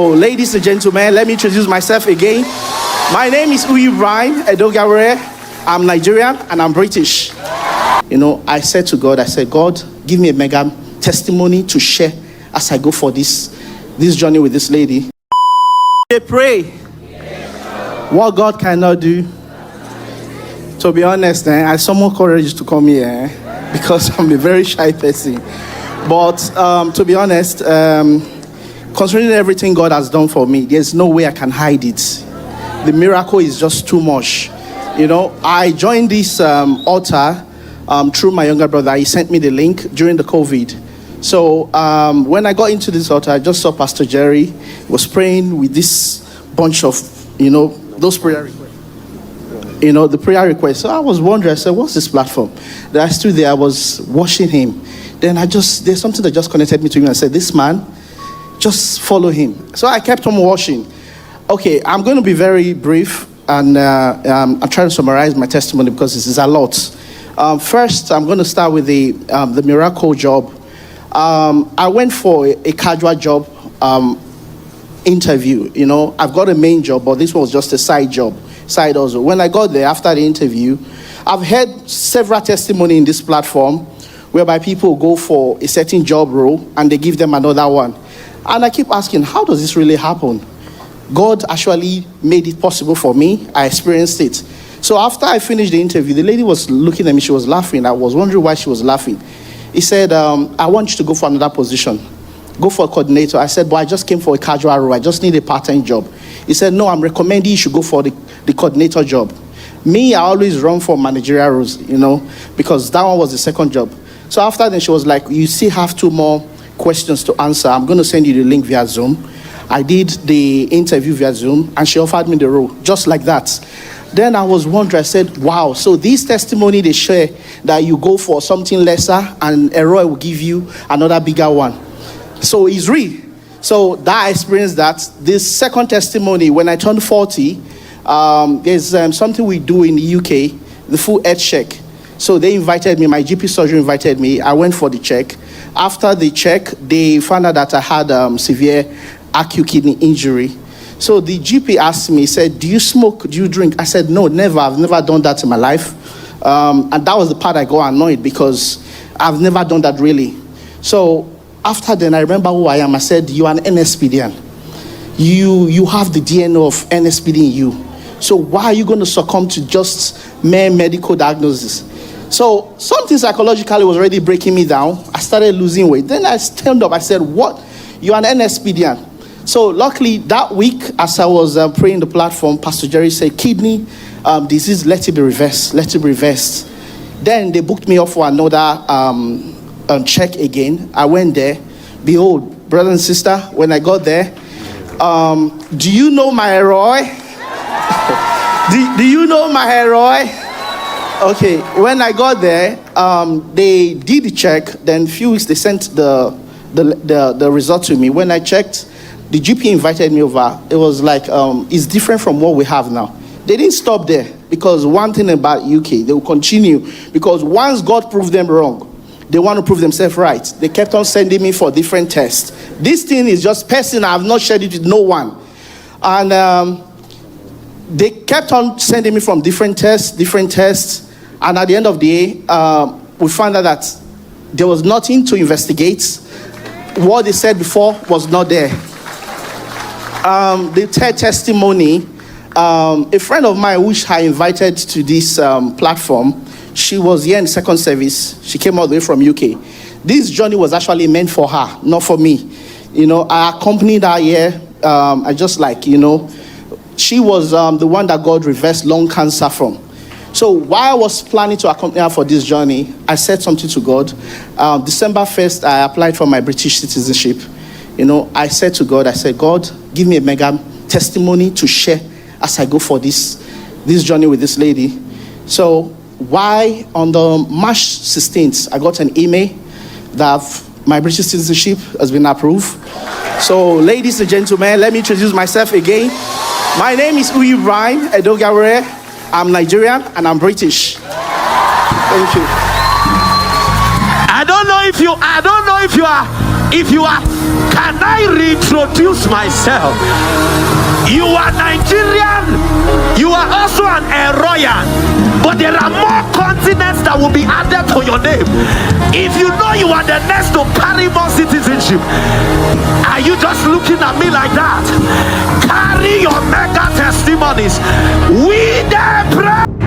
Oh, ladies and gentlemen, let me introduce myself again. My name is Elroi Media. I'm Nigerian and I'm British. I said to God, God, give me a mega testimony to share as I go for this journey with this lady. They pray. What God cannot do. To be honest, I summon courage to come here because I'm a very shy person. But to be honest, considering everything God has done for me, there's no way I can hide it. The miracle is just too much. I joined this altar through my younger brother. He sent me the link during the COVID. So when I got into this altar, I just saw Pastor Jerry. He was praying with this bunch of, those prayer requests. The prayer requests. So I was wondering, I said, what's this platform? Then I stood there, I was watching him. Then there's something that just connected me to him. I said, this man, just follow him. So I kept on watching. Okay, I'm going to be very brief and I'm trying to summarize my testimony because this is a lot. First, I'm going to start with the miracle job. I went for a casual job interview. I've got a main job, but this one was just a side job, side hustle. When I got there after the interview, I've heard several testimonies in this platform whereby people go for a certain job role and they give them another one. And I keep asking, how does this really happen? God actually made it possible for me. I experienced it. So after I finished the interview, the lady was looking at me. She was laughing. I was wondering why she was laughing. He said, I want you to go for another position. Go for a coordinator. I said, but I just came for a casual role. I just need a part-time job. He said, no, I'm recommending you should go for the coordinator job. Me, I always run for managerial roles, because that one was the second job. So after then, she was like, you still have 2 more questions to answer. I'm going to send you the link via Zoom. I did the interview via Zoom, and she offered me the role, just like that. Then I was wondering, I said, wow, so this testimony they share that you go for something lesser and Elroi will give you another bigger one. So it's real. So that I experienced that. This second testimony, when I turned 40, there's something we do in the UK, the full health check. So they invited me, my GP surgery invited me. I went for the check. After the check, they found out that I had severe acute kidney injury. So the GP asked me, he said, do you smoke? Do you drink? I said, no, never. I've never done that in my life. And that was the part I got annoyed because I've never done that really. So after then, I remember who I am. I said, you are an NSPPD. You have the DNA of NSPPD in you. So why are you going to succumb to just mere medical diagnosis? So something psychologically was already breaking me down. I started losing weight. Then I stand up. I said, what? You are an NSPPD. So luckily that week, as I was praying the platform, Pastor Jerry said, kidney disease, let it be reversed. Let it be reversed. Then they booked me up for another check again. I went there. Behold, brother and sister, when I got there, do you know my Elroi? do you know my Elroi? Okay, when I got there, they did the check. Then a few weeks, they sent the result to me. When I checked, the GP invited me over. It was like, it's different from what we have now. They didn't stop there because one thing about UK, they will continue because once God proved them wrong, they want to prove themselves right. They kept on sending me for different tests. This thing is just personal. I have not shared it with no one. And they kept on sending me from different tests. And at the end of the day, we found out that there was nothing to investigate. What they said before was not there. The third testimony, a friend of mine, which I invited to this platform, she was here in the second service. She came all the way from UK. This journey was actually meant for her, not for me. I accompanied her here. I just she was the one that God reversed lung cancer from. So while I was planning to accompany her for this journey, I said something to God. December 1st, I applied for my British citizenship. I said to God, God, give me a mega testimony to share as I go for this journey with this lady. So why on the March 16th, I got an email that my British citizenship has been approved. So ladies and gentlemen, let me introduce myself again. My name is Elroi Media. I'm Nigerian and I'm British. Thank you. I don't know if you are If you are, can I reintroduce myself? You are Nigerian, you are also an Elroian, but there are more continents that will be added to your name. If you know you are the next to carry more citizenship, are you just looking at me like that? Carry your mega testimonies. We the